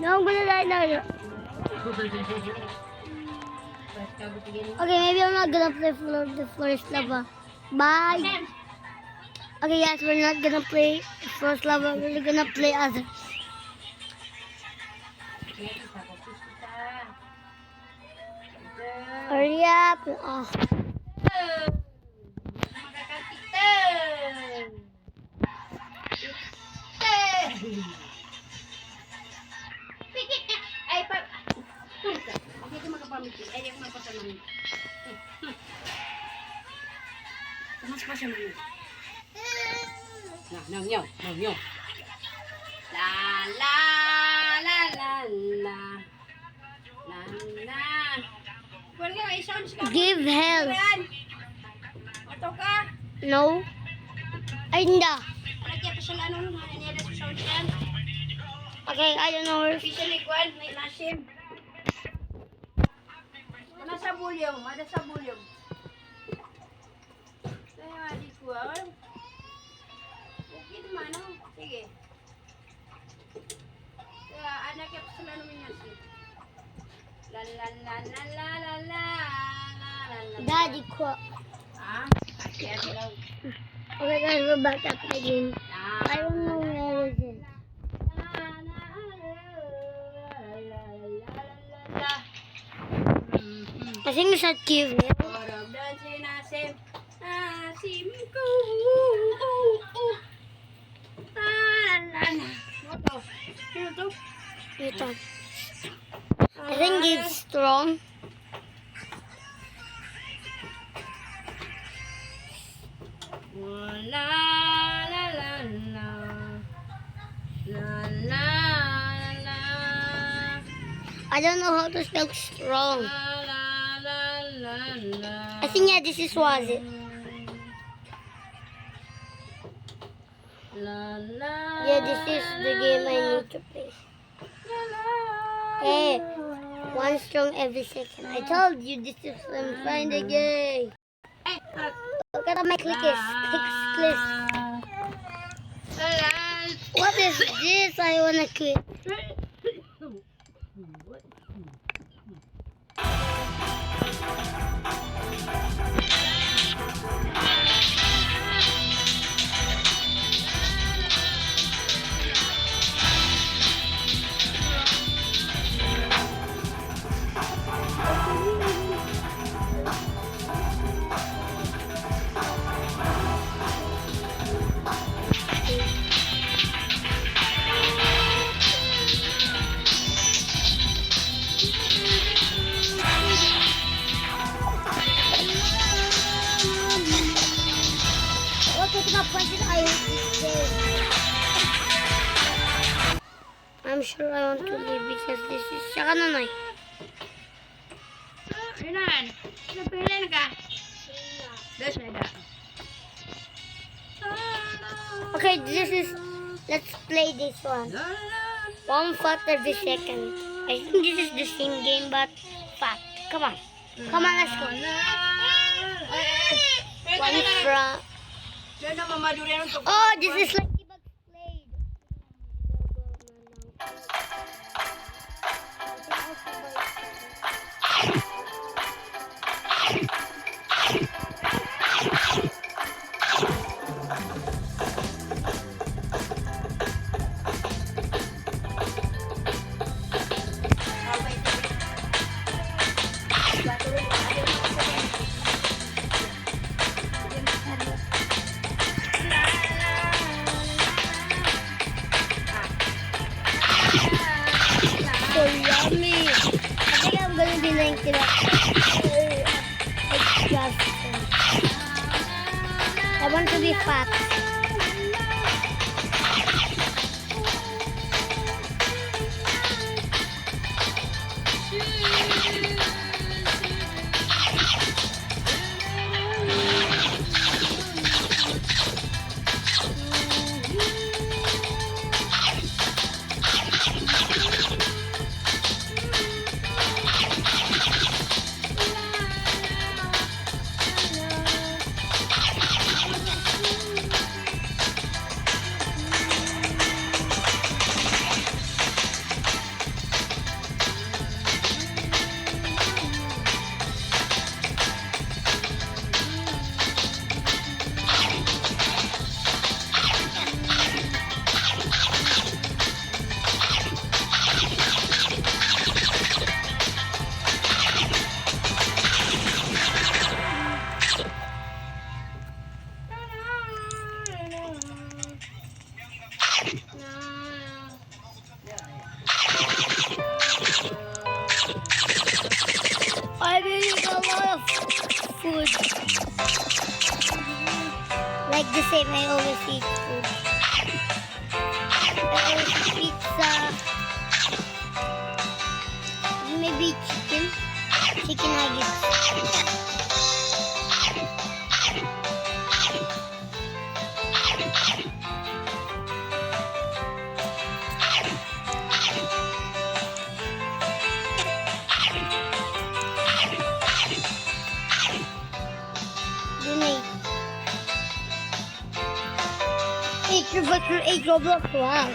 No, I'm gonna die now. Okay, maybe I'm not gonna play the Forest Lava. Bye. Okay, guys, we're not gonna play Forest Lava. We're gonna play other. Hurry up. Oh. Ay, pa. Hindi ko makapamiti. Ay, ako magpasaman. Mas pa siya naman. Nyaw. La la la la la. La la. Kuwan ka, isang siya. Give help. Oto ka. No. Ay, hindi. Lagyan pa siya lang nung nangyayari sa sound yan. Okay, I don't know where. Officially, kuwan, may nasim. Mana sa bulyong. Kaya, di kuwan. Okay naman, no? Sige. Kaya, anak yan pa sila namin nasim. La la la la la la la la. Daddy quote. Ah, kaya daw. Okay, guys, we're back up again. I don't know where is it. I think it's at Cave. Ito. I think it's strong. La la la la la la la. I don't know how to spell strong. I think yeah, this is was it. Yeah, this is the game I need to play. Hey, one strong every second. I told you this is find the game. Look at my clickers. Click. What is this? I wanna quit. I'm sure I want to leave because this is saka nanay. Inan, napilan ka. Das na da. Okay, let's play this one. One fat every second. I think this is the same game but fat. Come on, let's go. One from. Oh, this is like Ibag played. So yummy. I think I'm gonna be like I want to be fat. like the same. I always eat food. I always eat pizza. Maybe chicken. Chicken nuggets. Donate. 8 Roblox. Wow.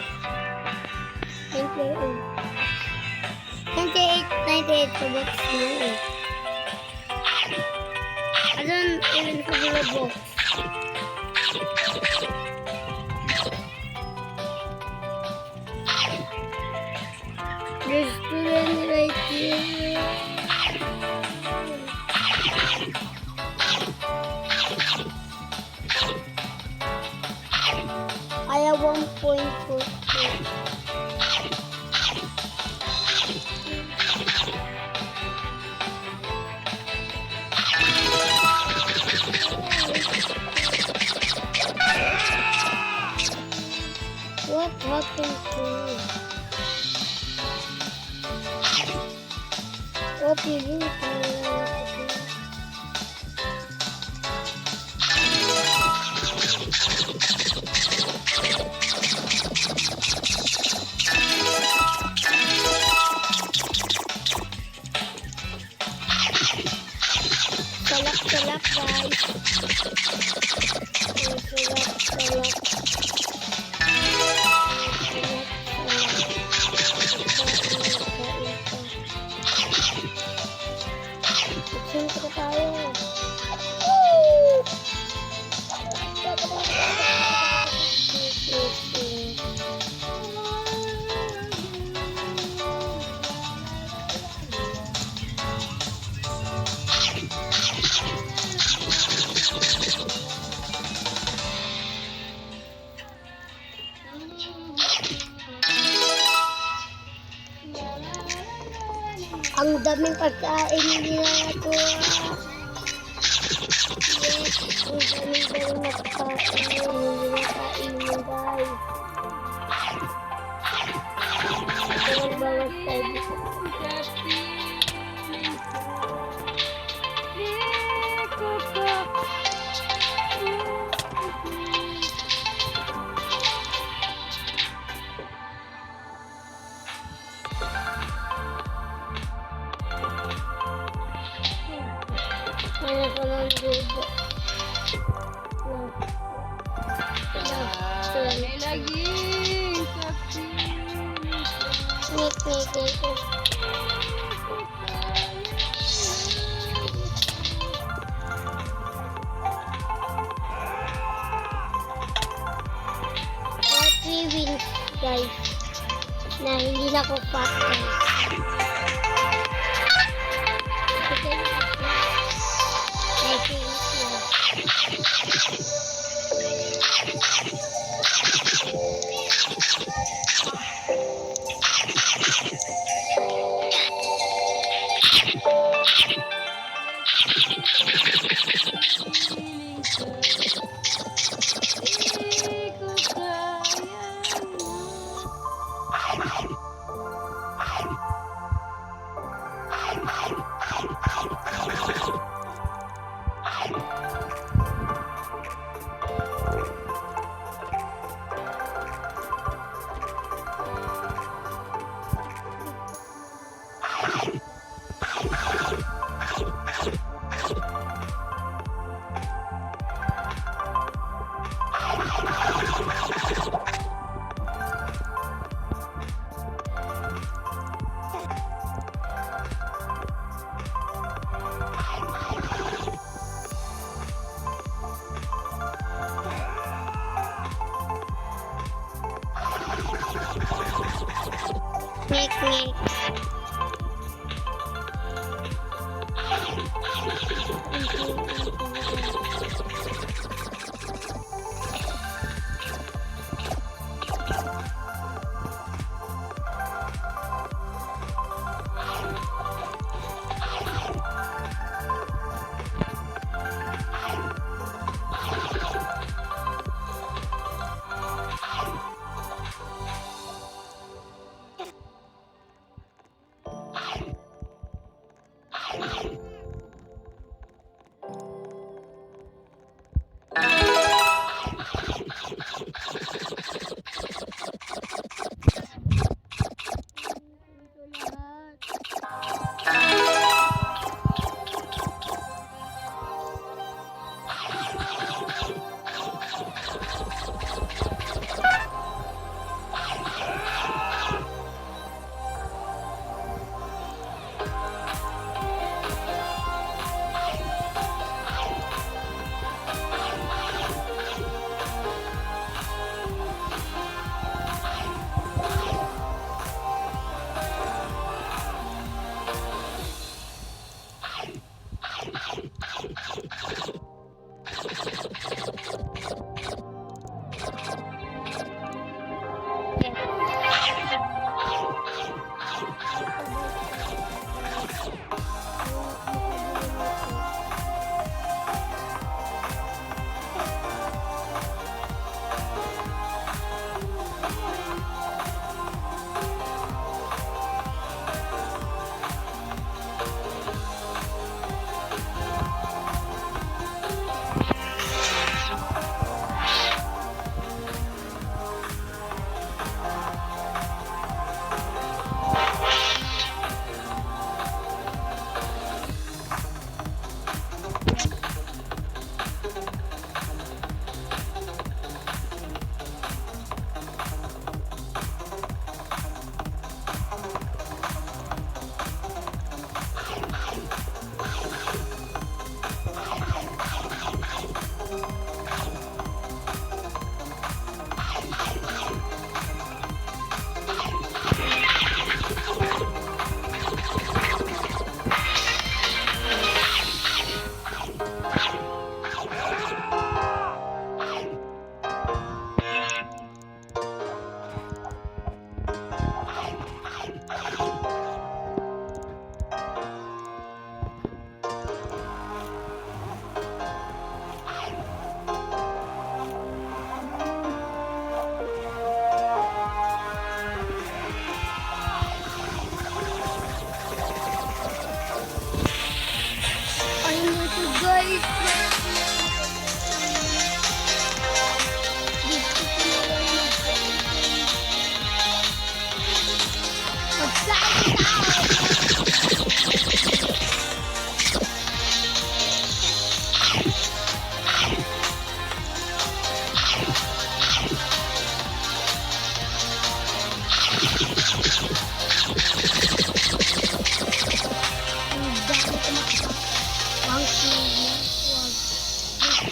98 Roblox. I don't even have Roblox. There's student right here. I have 1.4. What happened to you? What you do? Salak, guys. Salak. Siyempre tayo. Ang daming pagkain nila ito. Yes, ang daming magpapakain nila kainin, guys. Ito bawat tayo dito. Ano ko lang dito? Laging sapi. Nik. What 3 wins, guys. Na hindi na ko fat, guys. Nik.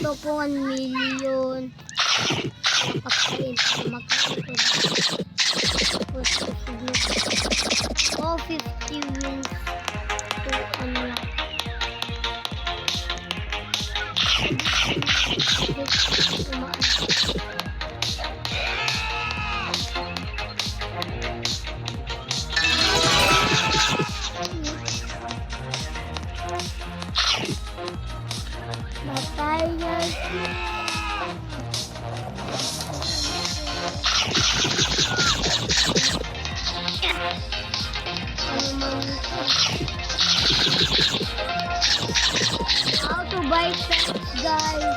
Gusto ko 1 million. Pagkain para makain. Oh, 50 wins to unlock. Batallas. How to buy pets, guys?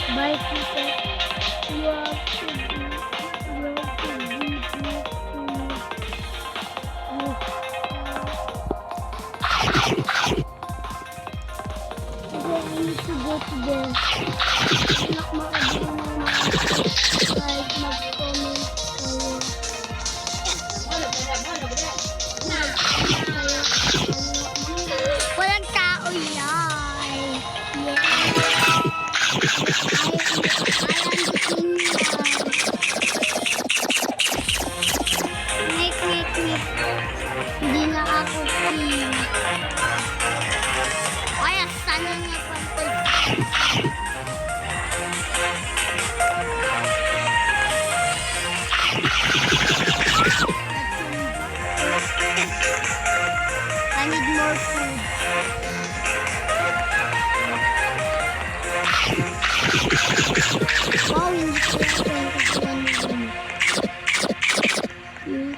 Buy pets. To go to the anak makabili ng mga like mag-comment walang tao yan. Hindi na ako team. Kaya sana nga I need more food. Wow, hindi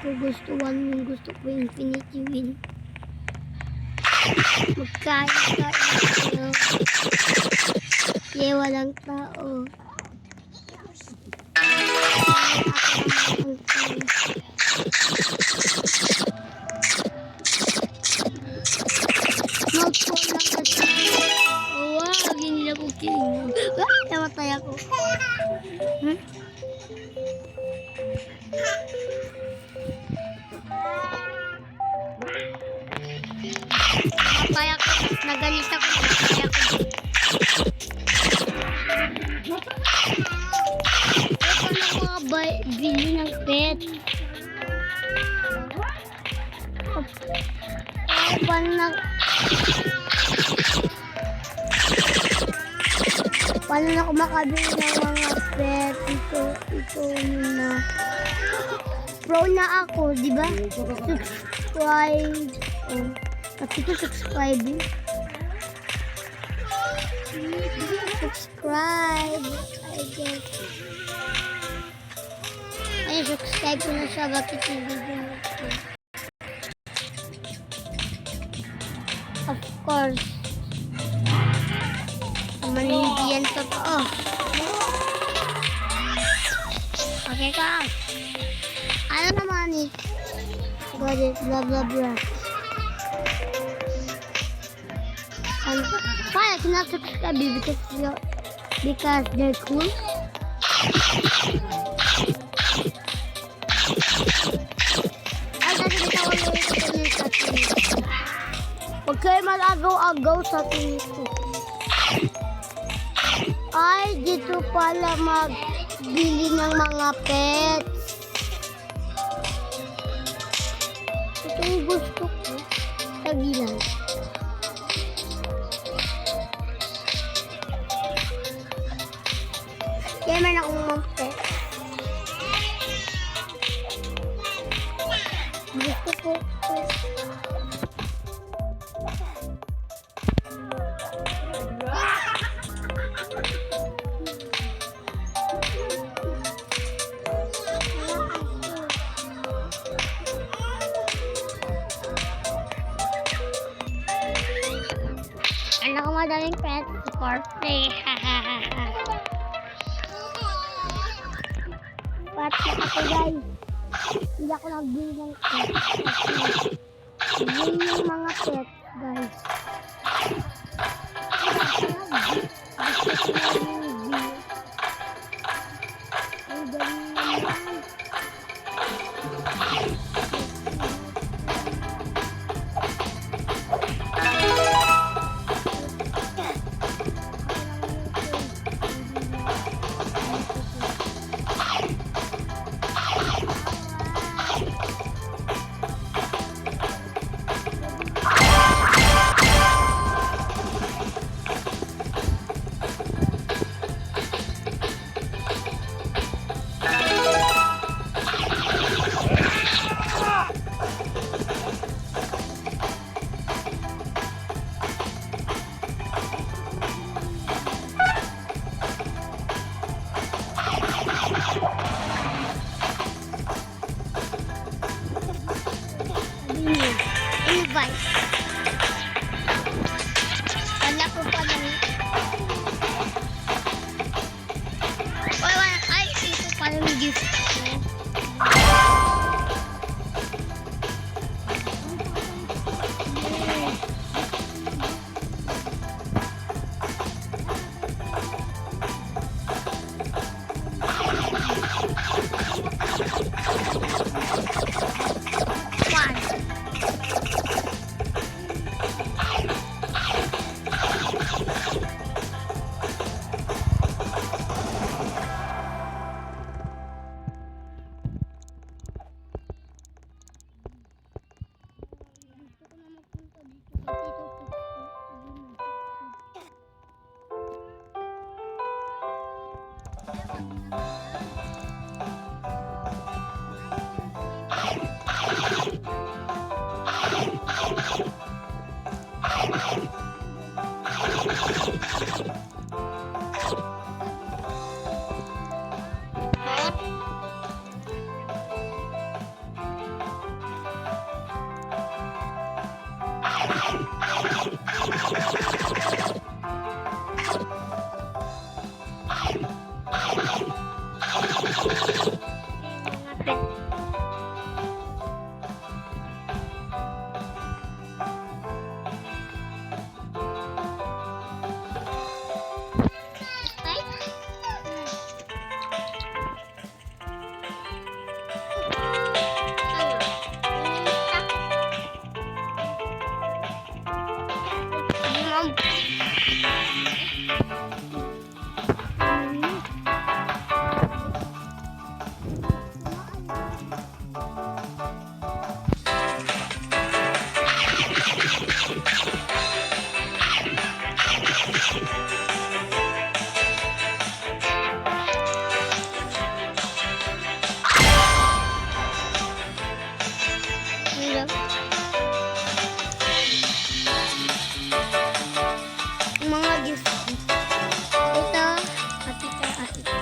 ko gusto 1 win. Gusto ko infinity win. Magkain tayo. Yeah, walang tao. Mag-phone lang kasi. Oh, wow, hindi na ko king. Namatay ako. Namatay ako. Nagalit ako. Namatay ako. Bili ng pet. Paano na ako makabili ng mga pet? Ito na. Pro na ako, di ba? Subscribe. Oh, kasi ito subscribe. Subscribe. I guess. Ay, subscribe ko na siya. Bakit hindi ko? Of course. Naman hindi yan totoo. Okay ka. Ano naman eh? Got it. Blah, blah, blah. Why I cannot subscribe because they're cool? Huwag kayo malagaw-agaw sa tingin ko. Ay, dito pala magbili ng mga pets. Ito yung gusto ko. Tagilan. Kaya man akong mga pets. Gusto ko. Anak ko madaling pet for free. Pati ako guys. Hindi ako nagbili ng pet. Yun yung mga pet, guys. Gusto ko na yung view. Ang galing naman. Invite. Wala ko pa lang. Ay, ito pa yung gift ko. Mga gift. Ito, at ito, at ito.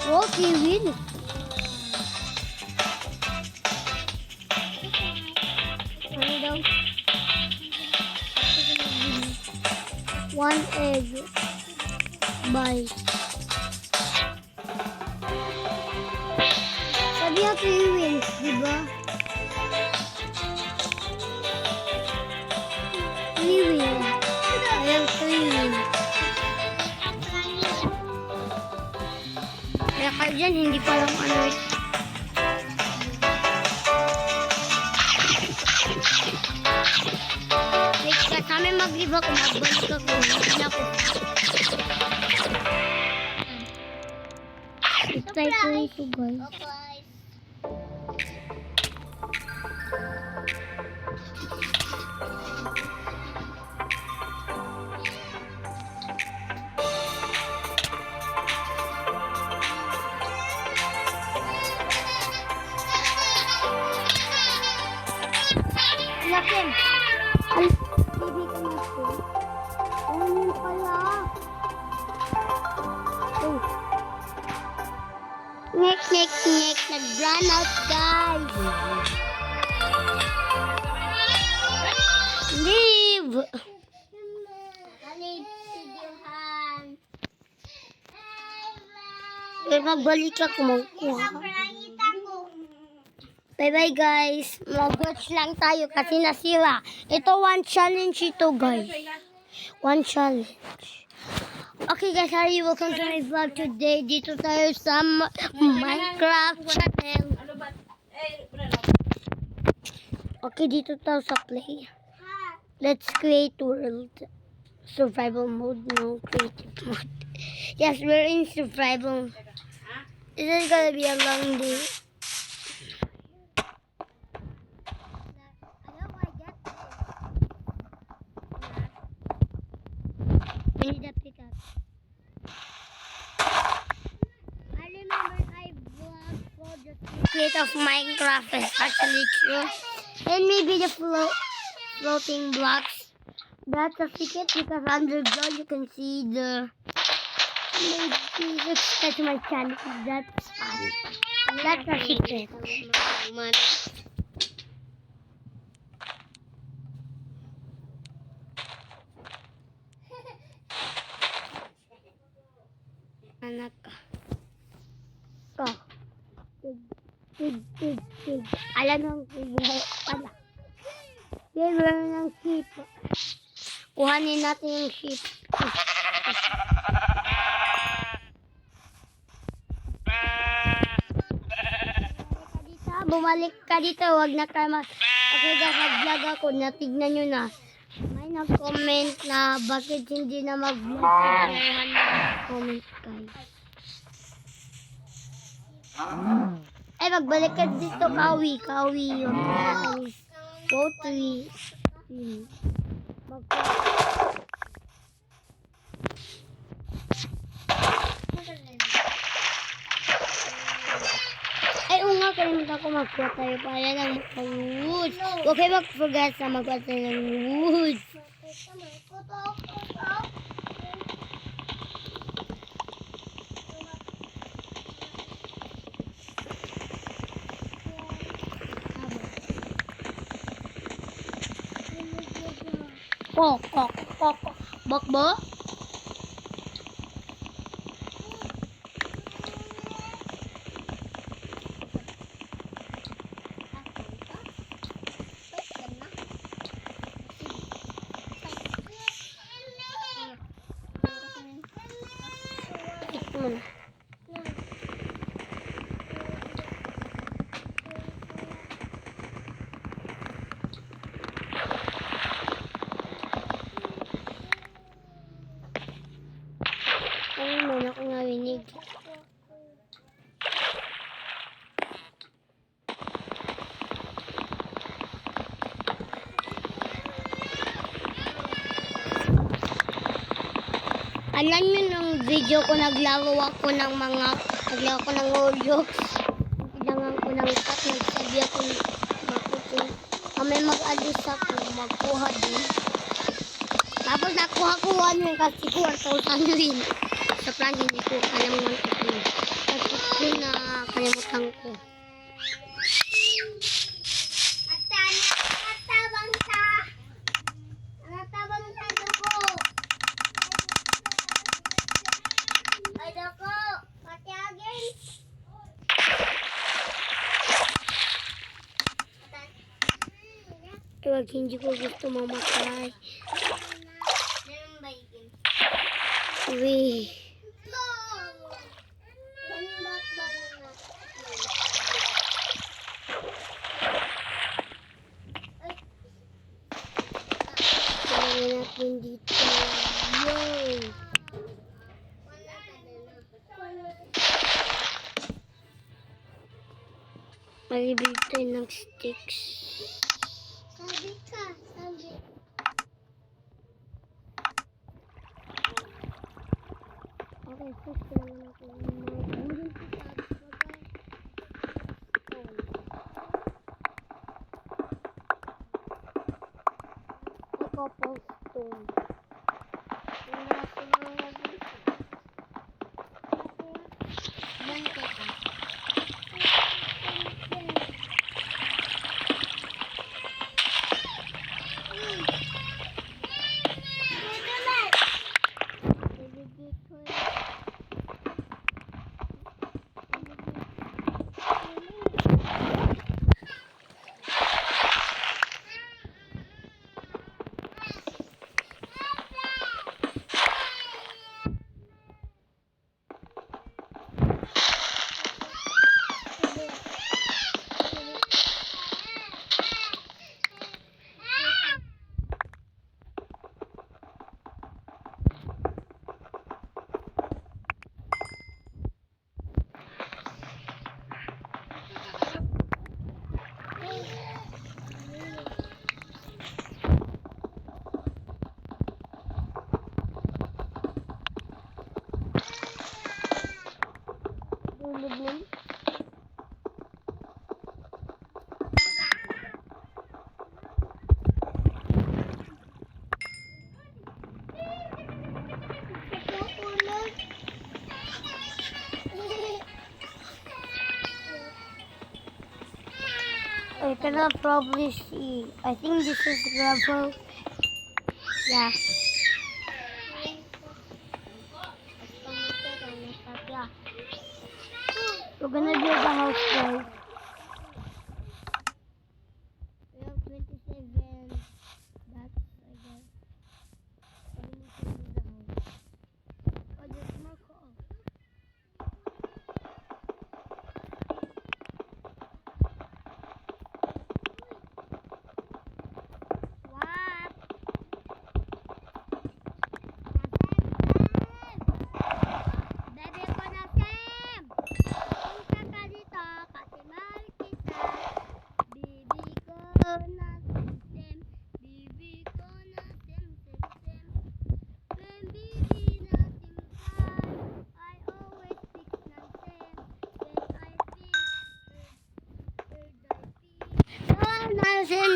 Oh, kiwin. Ano daw? 1 egg. Bye. Sabi niya kiwin, di ba? Kiwin. Ayan, kiwin. Kaya kayo dyan, hindi pa lang ano. Wait ka, kami mag-live ako, magbalik ako. Hindi ako. Try ko ito, guys. Yakin. Ay, baby ko na ito. Oh, yun pala. Oh. Nek. Nag-run out, guys. Leave. Leave, videohan. Kaya magbalik ako magkuha. Bye-bye guys. Mag-watch lang tayo kasi nasira. Ito one challenge ito guys. One challenge. Okay guys, how are you? Welcome to my vlog today. Dito tayo sa Minecraft channel. Ano ba? Okay, dito tayo sa play. Let's create world. Survival mode, no creative mode. Yes, we're in survival. This is gonna be a long day. We need a pickaxe. I remember I vlogged for the secret of Minecraft is actually true. And maybe the floating blocks. That's a secret because underground you can see the... Maybe subscribe to my channel. That's fun. That's a secret. Anak ka. Ko. Tig. Alam mo, pala. Meron ng sheep. Kuhanin natin yung sheep. Bumalik ka dito, wag na ka okay guys, mag-vlog ako, natignan nyo na. May nag-comment na bakit hindi na mag-vlog. Comment guys. Ay, magbalik ka dito, kawi. Go 3. Ay, nga, kalimutan ko magkuha tayo para lang mag-woods. Huwag kayo mag-forget na magkuha tayo ng woods. Bakbo? Muna. Ay, muna ko narinig. Alam nyo nung video ko naglaro ako ng Roblox. Kailangan ko ng cut. Nagsabi ako makukuha. Kami mag-alis ako. Magkuha din. Tapos nakuha ko 1 rin kasi 4,000 rin. Sa plan hindi ko alam 1,000 rin. Kasi ko na kalimutan ko. Huwag hindi ko gusto mamatay. Uy. Kaya natin dito. Yay! Malibig tayo ng sticks. Sabi. Okay, first ko naman ako. Cobblestone. I cannot probably see. I think this is gravel. Yeah. We're gonna build a house, guys. We have 27. That's, I guess. We're gonna build the house. Oh, there's more coal. What? Bebe ko na, Sam! Punta ka dito kasi mahal kita. Bibi ko na, Sam. Bibi ko na, Sam. When bibi natin I always pick ng Sam. When I pick, third I pick. Oh, na, Sam.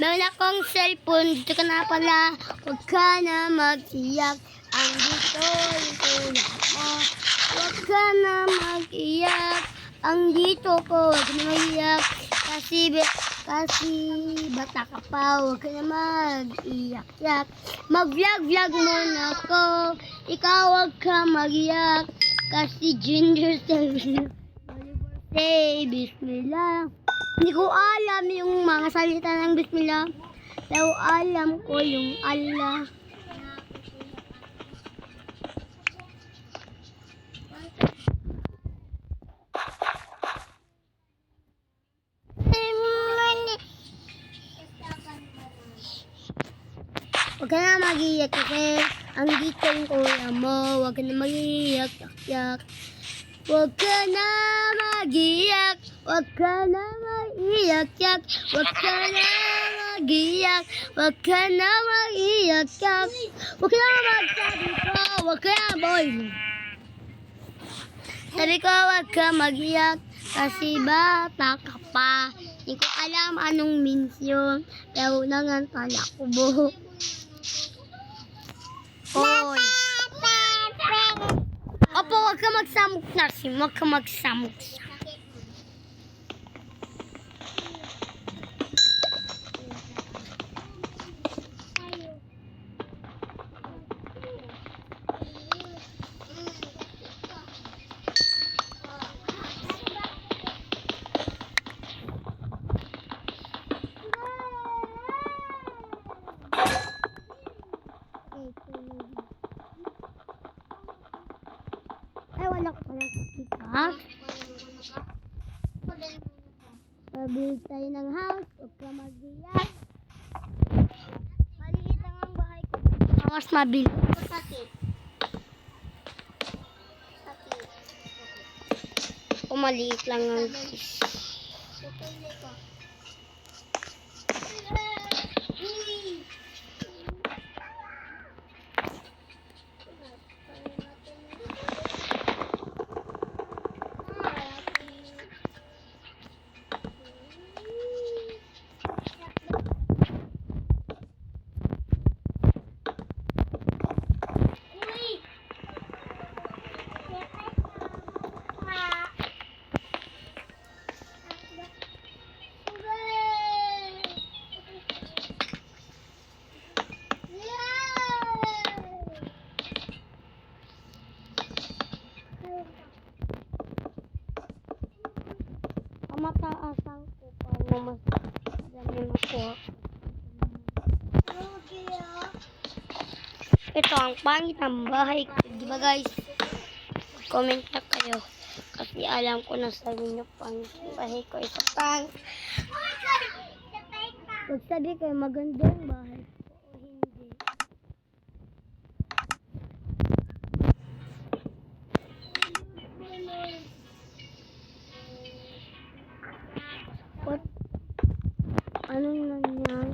Meron akong cellphone. Dito ka na pala. Huwag ka na mag-iyak. Ang dito yung tulad mo. Huwag ka na mag-iyak. Ang dito ko, huwag ka na mag-iyak. Kasi bata ka pa, huwag ka na mag-iyak-yak. Mag-vlog-vlog muna ako. Ikaw huwag ka mag-iyak. Kasi ginger say bismillah. Hindi ko alam yung mga salita ng bismillah. Pero alam ko yung Allah. Huwag ka na mag-iyak kasi ang dito yung kuya mo. Huwag ka na mag-iyak-yak. Huwag ka na mag-iyak. Huwag ka na mag-iyak-yak. Huwag ka na mag-iyak. Huwag ka na mag-iyak-yak. Huwag ka na magsabi ko. Huwag ka na, boy. Sabi ko, huwag ka mag-iyak. Kasi bata ka pa. Hindi ko alam anong means yun. Pero nangantala ko buhok. Hoy. Opo, huwag ka magsamok na. Huwag ka magsamok. Ay, wala ko pala sa Pabili tayo ng house. Huwag ka mag-iyak. Maliit lang ang bahay ko. Mas mabili. O maliit lang ang mataasan ko para mas dami makuha. Ito ang pangit ng bahay ko. Diba guys? Comment na kayo. Kasi alam ko na sa inyo pangit ng bahay ko. Ito pangit. Huwag sabi kayo maganda yung bahay ko o hindi. What? Anong nangyari?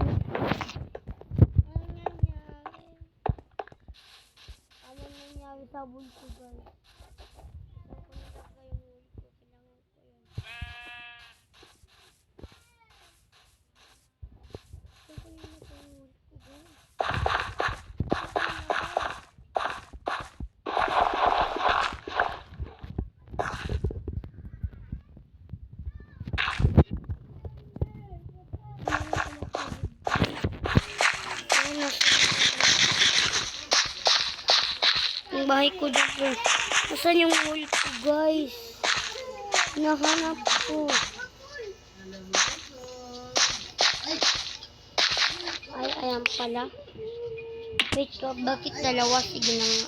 Anong nangyari sa bulto guys? Napunta ko yung bulto. Kailangan ko yun. Napunta ko yung bulto guys. yung bahay ko dito. Nasaan yung wall ko, guys? Nahanap ko. Ay, ayan pala. Wait, bakit dalawa? Sige na nga.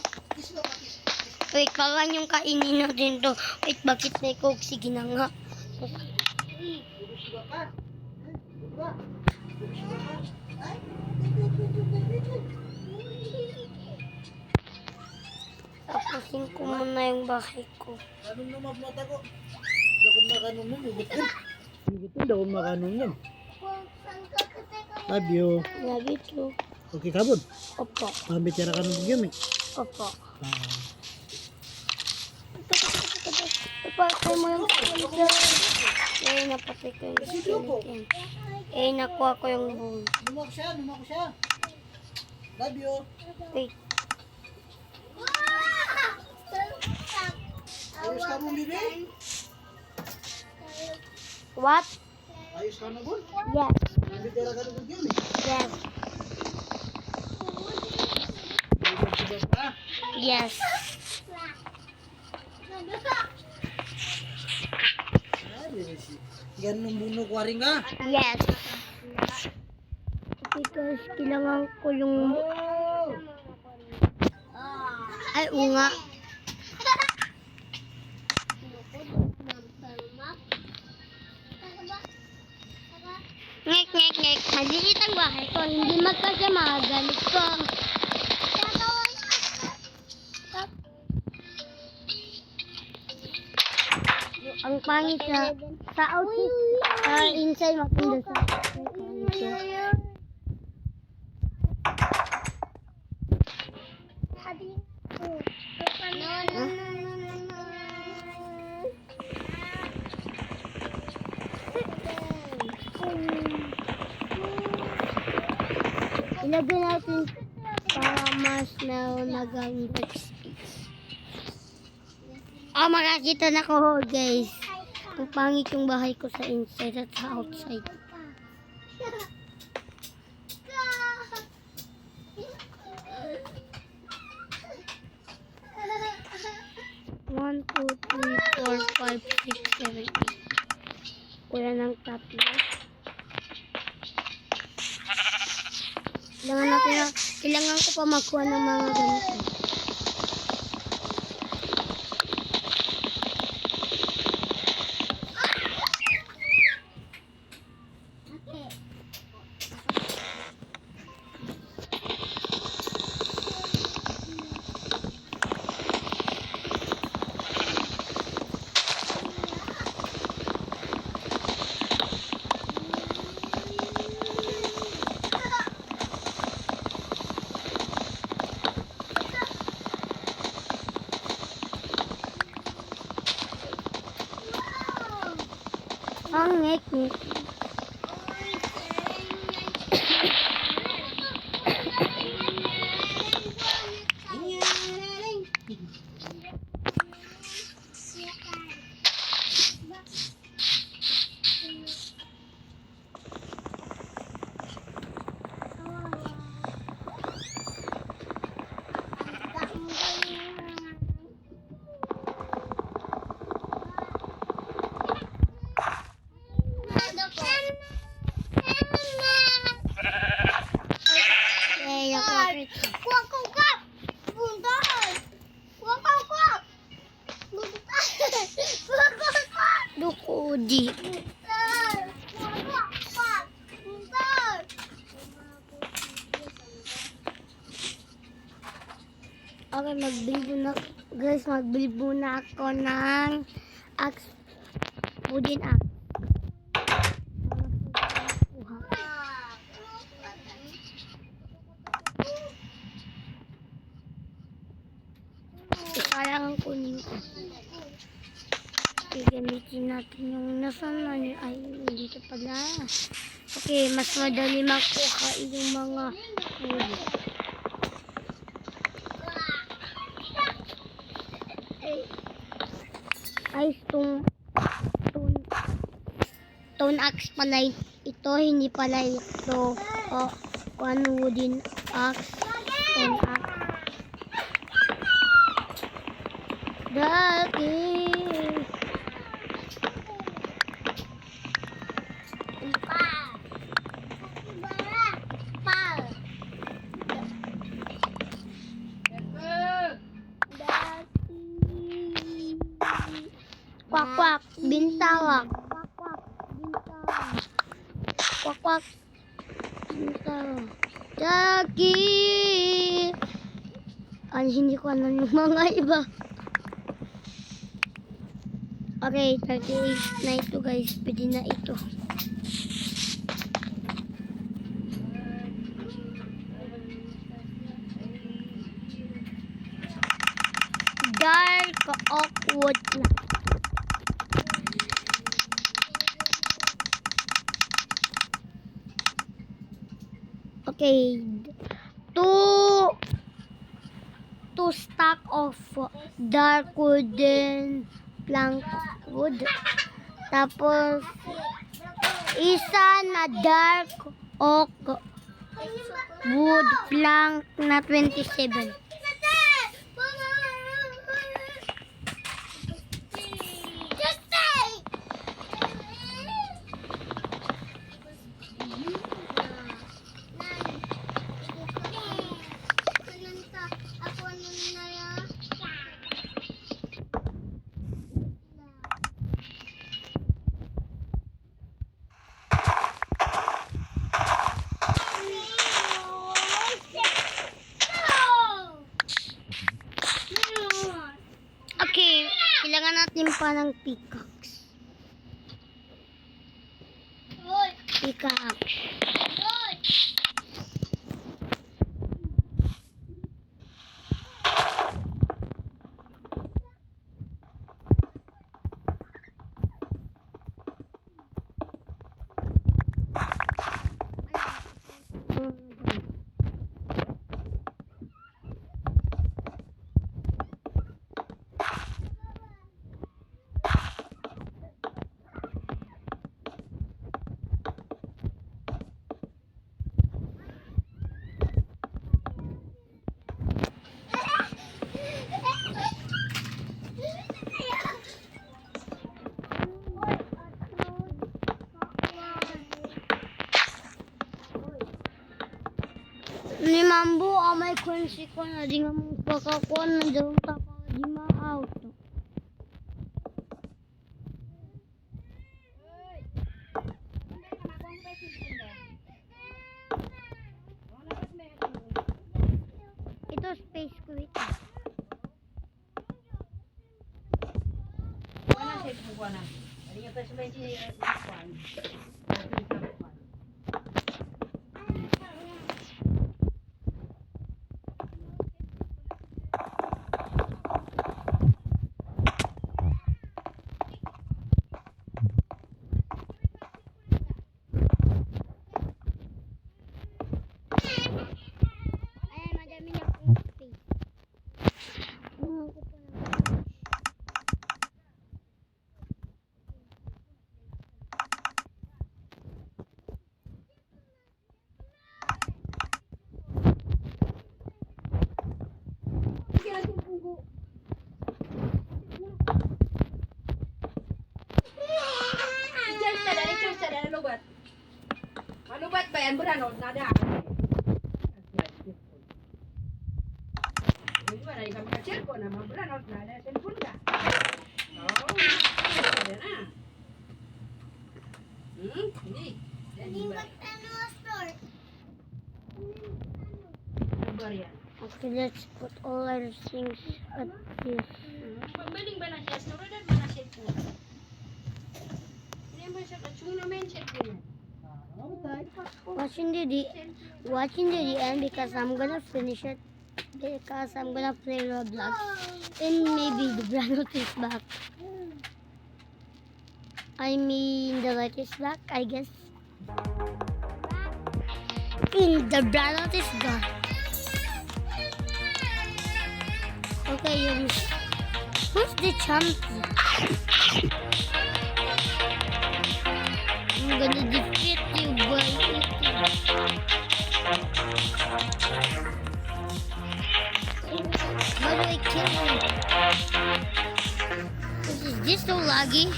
Wait, parang yung kainin natin to. Wait, bakit may coke? Sige na nga. Tapusin ko muna yung bahay ko. Anong naman mata ko? Dakot makanong nun. Higit daw makanong nun. Love you. Love you too. Okay kabon. Opo. Pambitira ka ng bugyan eh. Opo. Napatay mo yung skeleton. Eh, napatay ko yung skeleton. Eh, nakuha ko yung bone. Lumako siya. Love you. Wait. Ayos ka mo, bibi? What? Ayos ka na, Bon? Yes. Pambitira ka ng bugyan eh. Yes. Ayos ka. Yes. Ganun buno ko rin ka. Yes. Because kailangan ko yung... Ay, oo nga. Ngek, ngek, ngek. Maliit ang bahay ko. Hindi magkasama. Galit ko. Ang pangit sa outside, inside maganda sa outside. Ilagay natin para mas nagang space. Makakita na ko, guys. Ang pangit yung bahay ko sa inside at sa outside. One, two, three, 4, 5, 6, 7, 8. Kuya ng tatlo. Kailangan ko pa magkuha ng mga ganito. Ang ngek-ngek. Dukudi. Okay, mag-build muna ako ng axe. Wooden axe. Kailangan kunin ko. Gamitin natin yung nasaan na yun. Ay, dito pala. Okay, mas madali makuha yung mga huli. Ay, stone axe pala ito. Hindi pala ito. One wooden axe. Stone axe. Kwak-kwak, bintawak. Kwak-kwak, bintawak. Kwak-kwak, bintawak. Jackie! Hindi ko alam yung mga iba. Okay, 38 na ito guys. Pwede na ito. Dark oak wood na. Okay. Two stack of dark wooden plank wood. Tapos isa na dark oak wood plank na 27. Okay, kailangan natin pa ng pickaxe. Pickaxe. Ni mambu amay kunsi ko na di nga mong pakakuan na daw tapang di ma-out. Ito space ko ito. Ayan, madami na akong space. Kumuha ko pa ng Malubat ba yan? Buranod na da. Hindi ba na ikaw maka-cellphone na buranod na da cellphone ka. Oh, ada na. Hindi. Hindi ba? Sabar yan. Okay, let's put all our things at this. Pagbaling ba na siya? Surudan ba na cellphone? Hindi ba siya kachuna men cellphone? Watching the end because I'm gonna finish it because I'm gonna play Roblox and maybe the brand is back. I mean the light is back, I guess. And the brand is gone. Okay, who's the champion? I'm gonna defeat you, boy. How do I kill you? Is this so laggy?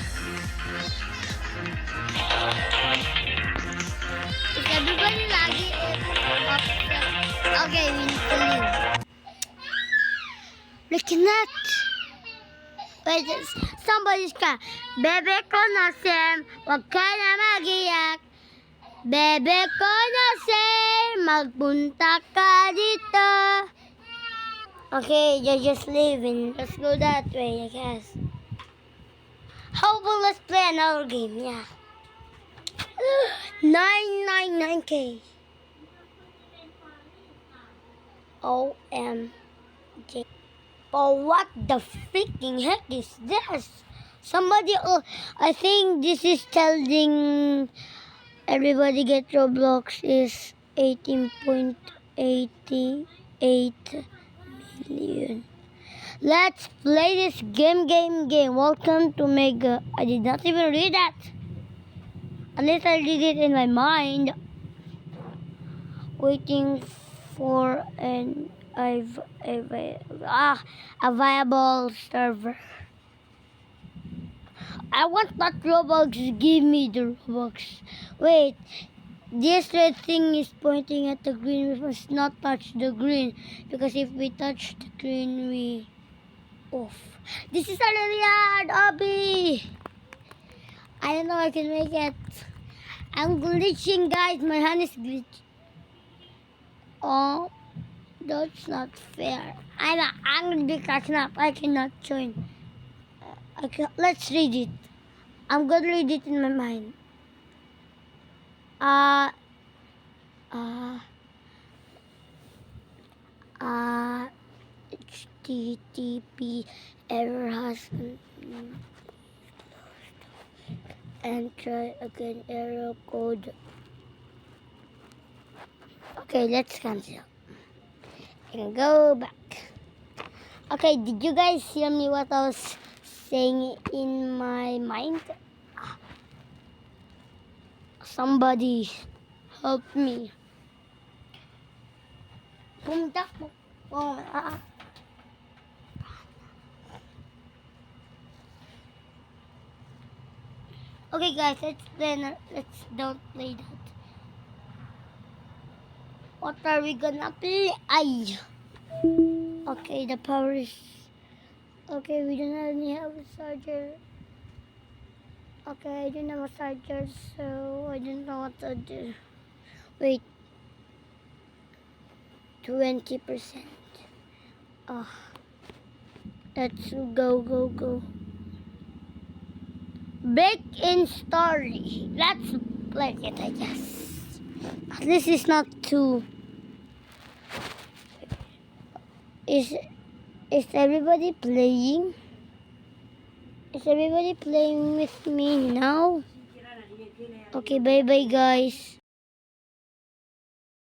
Is everybody laggy? Okay, we need to leave. Look at that. Wait, somebody's ka. Bebe ko na Sam, wag ka na mag-iyak. Bebe ko na Sam, magpunta ka dito. Okay, you're just leaving. Let's go that way, I guess. How about let's play another game? Yeah. 999K. OMG. Oh, what the freaking heck is this? Somebody, I think this is telling everybody get Roblox is 18.88 million. Let's play this game. Welcome to Mega. I did not even read that. Unless I read it in my mind. Waiting for a viable server. I want that Robux. Give me the Robux. Wait. This red thing is pointing at the green. We must not touch the green. Because if we touch the green, we... off. This is a really hard hobby. I don't know if I can make it. I'm glitching, guys. My hand is glitching. Oh, that's not fair. I'm angry because I cannot join. Let's read it. I'm gonna read it in my mind. HTTP error has and try again error code. Okay, let's cancel and go back. Okay, did you guys hear me what I was saying in my mind? Somebody help me. Pumunta po. Okay guys, let's don't play that. What are we gonna play? Ay. Okay, the power is... Okay, we don't only have a charger. Okay, I don't have a charger, so I don't know what to do. Wait. 20%. Let's go. Break in story. Let's play it, I guess. This is not too... Is everybody playing? Is everybody playing with me now? Okay, bye guys.